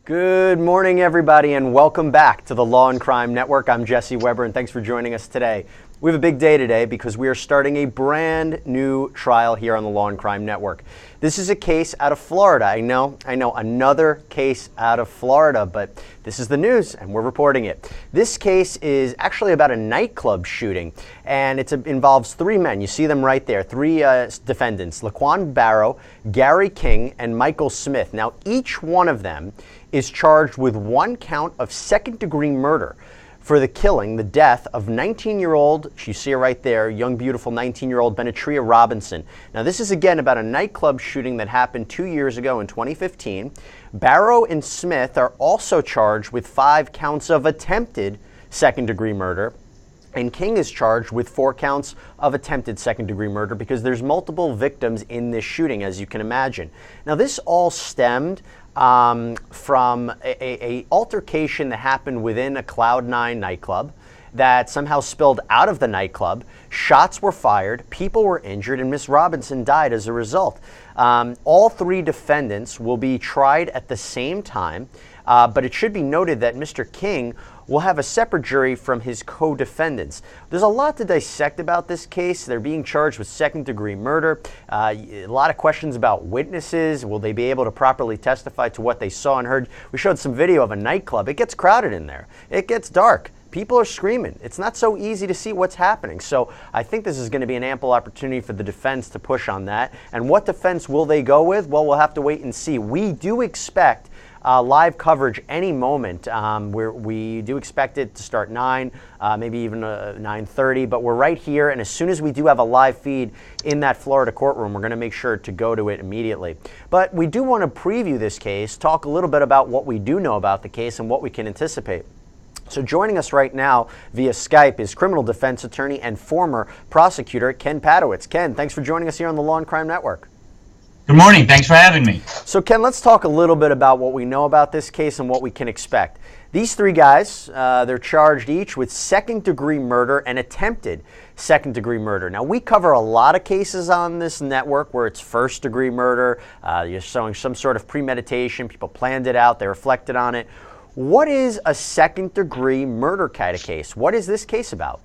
Good morning, everybody, and welcome back to the Law and Crime Network. I'm Jesse Weber, and thanks for joining us today. We have a big day today because we are starting a brand new trial here on the Law and Crime Network. This is a case out of Florida. I know, another case out of Florida, but this is the news and we're reporting it. This case is actually about a nightclub shooting, and it involves three men. You see them right there, three defendants, Laquan Barrow, Gary King, and Michael Smith. Now, each one of them is charged with one count of second-degree murder for the killing, the death of 19-year-old, you see her right there, young, beautiful 19-year-old BENETRIA Robinson. Now, this is, again, about a nightclub shooting that happened 2 years ago in 2015. Barrow and Smith are also charged with 5 counts of attempted second-degree murder, and King is charged with 4 counts of attempted second-degree murder because there's multiple victims in this shooting, as you can imagine. Now, this all stemmed from a altercation that happened within a Cloud9 nightclub that somehow spilled out of the nightclub. Shots were fired, people were injured, and Miss Robinson died as a result. All 3 defendants will be tried at the same time, but it should be noted that Mr. King will have a separate jury from his co-defendants. There's a lot to dissect about this case. They're being charged with second-degree murder. A lot of questions about witnesses. Will they be able to properly testify to what they saw and heard? We showed some video of a nightclub. It gets crowded in there. It gets dark. People are screaming. It's not so easy to see what's happening. So I think this is going to be an ample opportunity for the defense to push on that. And what defense will they go with? Well, we'll have to wait and see. We do expect live coverage any moment. We do expect it to start 9, maybe even 9:30, but we're right here, and as soon as we do have a live feed in that Florida courtroom, we're going to make sure to go to it immediately. But we do want to preview this case, talk a little bit about what we do know about the case and what we can anticipate. So joining us right now via Skype is criminal defense attorney and former prosecutor Ken Padowitz. Ken, thanks for joining us here on the Law and Crime Network. Good morning. Thanks for having me. So, Ken, let's talk a little bit about what we know about this case and what we can expect. These 3 guys, they're charged each with second-degree murder and attempted second-degree murder. Now, we cover a lot of cases on this network where it's first-degree murder. You're showing some sort of premeditation. People planned it out. They reflected on it. What is a second-degree murder kind of case? What is this case about?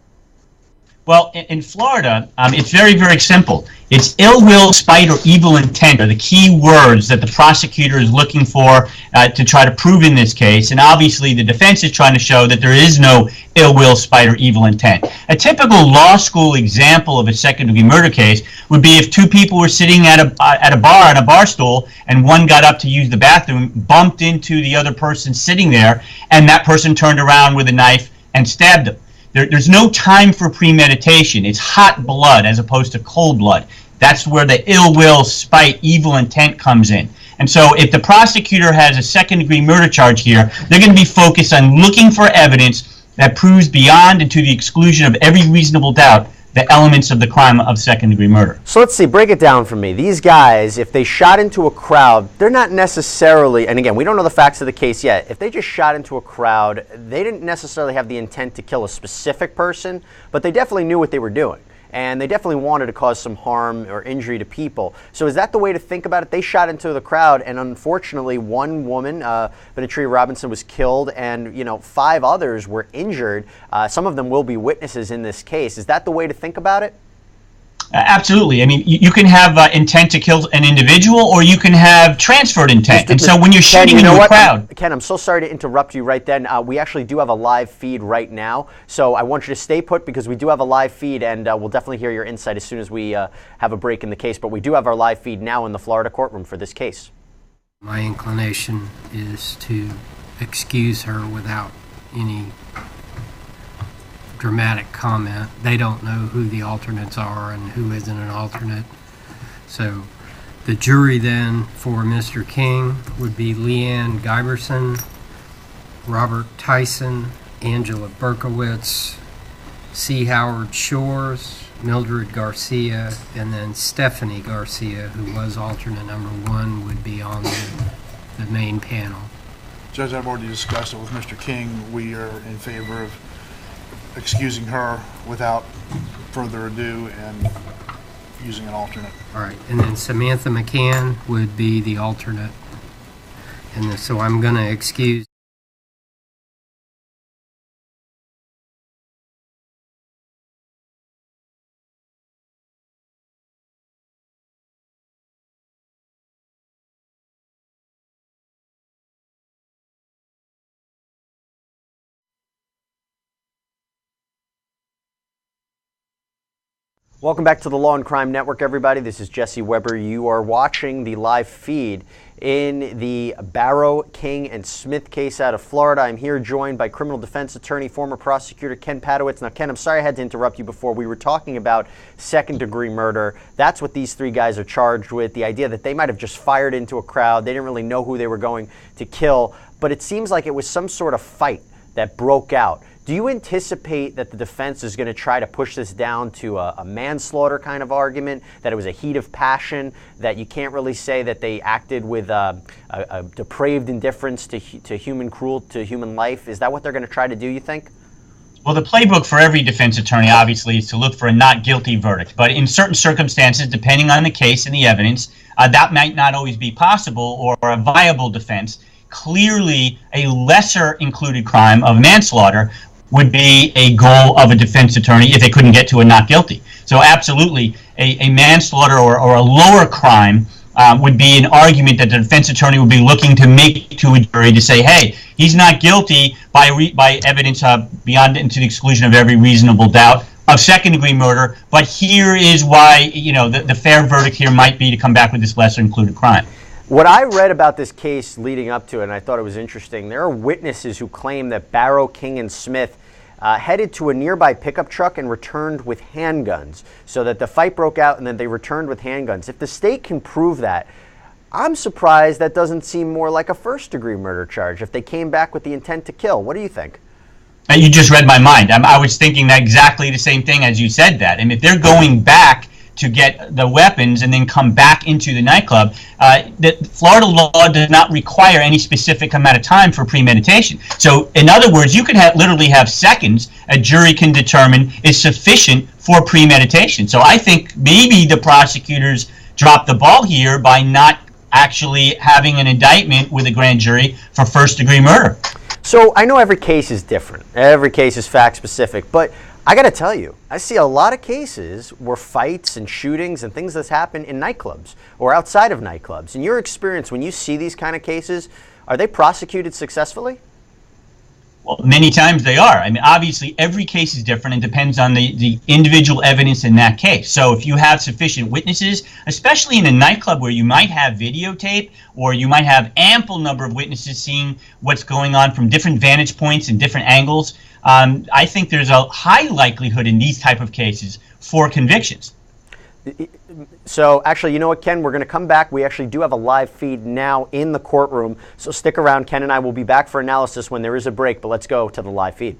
Well, in Florida, it's very, very simple. It's ill will, spite, or evil intent are the key words that the prosecutor is looking for to try to prove in this case. And obviously, the defense is trying to show that there is no ill will, spite, or evil intent. A typical law school example of a second-degree murder case would be if 2 people were sitting at a bar on a bar stool, and one got up to use the bathroom, bumped into the other person sitting there, and that person turned around with a knife and stabbed them. There's no time for premeditation. It's hot blood as opposed to cold blood. That's where the ill will, spite, evil intent comes in. And so if the prosecutor has a second-degree murder charge here, they're going to be focused on looking for evidence that proves beyond and to the exclusion of every reasonable doubt the elements of the crime of second-degree murder. So let's see, break it down for me. These guys, if they shot into a crowd, they're not necessarily, and again, we don't know the facts of the case yet, if they just shot into a crowd, they didn't necessarily have the intent to kill a specific person, but they definitely knew what they were doing. And they definitely wanted to cause some harm or injury to people. So is that the way to think about it? They shot into the crowd, and unfortunately, one woman, BENETRIA Robinson, was killed, and 5 others were injured. Some of them will be witnesses in this case. Is that the way to think about it? Absolutely. I mean, you can have intent to kill an individual, or you can have transferred intent. And so when you're shooting into a crowd... Ken, I'm so sorry to interrupt you right then. We actually do have a live feed right now, so I want you to stay put because we do have a live feed, and we'll definitely hear your insight as soon as we have a break in the case. But we do have our live feed now in the Florida courtroom for this case. My inclination is to excuse her without any dramatic comment. They don't know who the alternates are and who isn't an alternate. So the jury then for Mr. King would be Leanne Giberson, Robert Tyson, Angela Berkowitz, C. Howard Shores, Mildred Garcia, and then Stephanie Garcia, who was alternate number 1, would be on the main panel. Judge, I've already discussed it with Mr. King. We are in favor of excusing her without further ado and using an alternate. All right, and then Samantha McCann would be the alternate. And so I'm going to excuse. Welcome back to the Law and Crime Network, everybody. This is Jesse Weber. You are watching the live feed in the Barrow, King, and Smith case out of Florida. I'm here joined by criminal defense attorney, former prosecutor Ken Padowitz. Now, Ken, I'm sorry I had to interrupt you before. We were talking about second-degree murder. That's what these three guys are charged with, the idea that they might have just fired into a crowd. They didn't really know who they were going to kill, but it seems like it was some sort of fight that broke out. Do you anticipate that the defense is going to try to push this down to a manslaughter kind of argument, that it was a heat of passion, that you can't really say that they acted with a depraved indifference to human cruelty, to human life? Is that what they're going to try to do, you think? Well, the playbook for every defense attorney, obviously, is to look for a not guilty verdict. But in certain circumstances, depending on the case and the evidence, that might not always be possible or a viable defense. Clearly, a lesser included crime of manslaughter would be a goal of a defense attorney if they couldn't get to a not guilty. So absolutely, a manslaughter or a lower crime would be an argument that the defense attorney would be looking to make to a jury to say, hey, he's not guilty by evidence beyond and to the exclusion of every reasonable doubt of second-degree murder, but here is why, you know, the fair verdict here might be to come back with this lesser included crime. What I read about this case leading up to it, and I thought it was interesting, there are witnesses who claim that Barrow, King, and Smith headed to a nearby pickup truck and returned with handguns, so that the fight broke out and then they returned with handguns. If the state can prove that, I'm surprised that doesn't seem more like a first-degree murder charge if they came back with the intent to kill. What do you think? You just read my mind. I was thinking that exactly the same thing as you said that. And if they're going back to get the weapons and then come back into the nightclub, the Florida law does not require any specific amount of time for premeditation. So in other words, you could literally have seconds a jury can determine is sufficient for premeditation. So I think maybe the prosecutors dropped the ball here by not actually having an indictment with a grand jury for first-degree murder. So I know every case is different. Every case is fact-specific, but I got to tell you, I see a lot of cases where fights and shootings and things that happen in nightclubs or outside of nightclubs. In your experience, when you see these kind of cases, are they prosecuted successfully? Well, many times they are. I mean, obviously, every case is different and depends on the individual evidence in that case. So if you have sufficient witnesses, especially in a nightclub where you might have videotape or you might have ample number of witnesses seeing what's going on from different vantage points and different angles, I think there's a high likelihood in these type of cases for convictions. So actually, you know what, Ken, we're going to come back. We actually do have a live feed now in the courtroom. So stick around. Ken and I will be back for analysis when there is a break, but let's go to the live feed.